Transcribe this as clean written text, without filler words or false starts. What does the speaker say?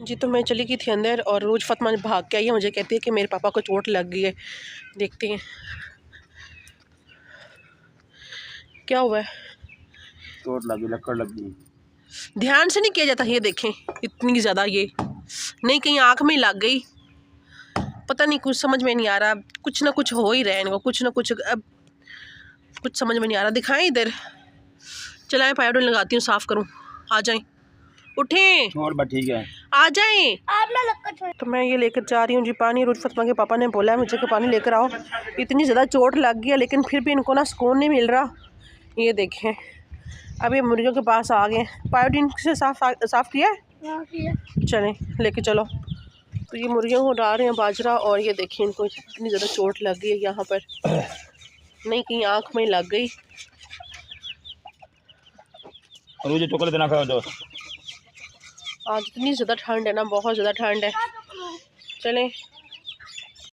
जी तो मैं चली गई थी अंदर और रोज फातिमा भाग के आई है, मुझे कहती है कि मेरे पापा को चोट लग गई है। देखते हैं क्या हुआ है। चोट लगी, लकड़ लगी। ध्यान से नहीं किया जाता, ये देखें इतनी ज़्यादा, ये नहीं कहीं आँख में लग गई, पता नहीं, कुछ समझ में नहीं आ रहा, कुछ ना कुछ हो ही रहा है इनको, कुछ ना कुछ, अब कुछ समझ में नहीं आ रहा। दिखाएं इधर, चलाएं पायोडीन लगाती हूँ, साफ़ करूँ, आ जाएं, उठें, छोड़ बस, ठीक है, आ जाएं। तो मैं ये लेकर जा रही हूँ जी पानी। रोज फातिमा के पापा ने बोला है मुझे कि पानी लेकर आओ, इतनी ज़्यादा चोट लग गई है लेकिन फिर भी इनको ना सुकून नहीं मिल रहा। ये देखें अभी मुर्गियों के पास आ गए। पायोडीन से साफ़ किया है, चलें लेके चलो। तो ये मुर्गियों को डाल रहे हैं बाजरा और ये देखिए इनको इतनी ज़्यादा चोट लग गई है यहाँ पर, नहीं कहीं आँख में लग गई। और मुझे चॉकलेट देना खाओ दोस्त। आज इतनी ज़्यादा ठंड है ना, बहुत ज़्यादा ठंड है। चलें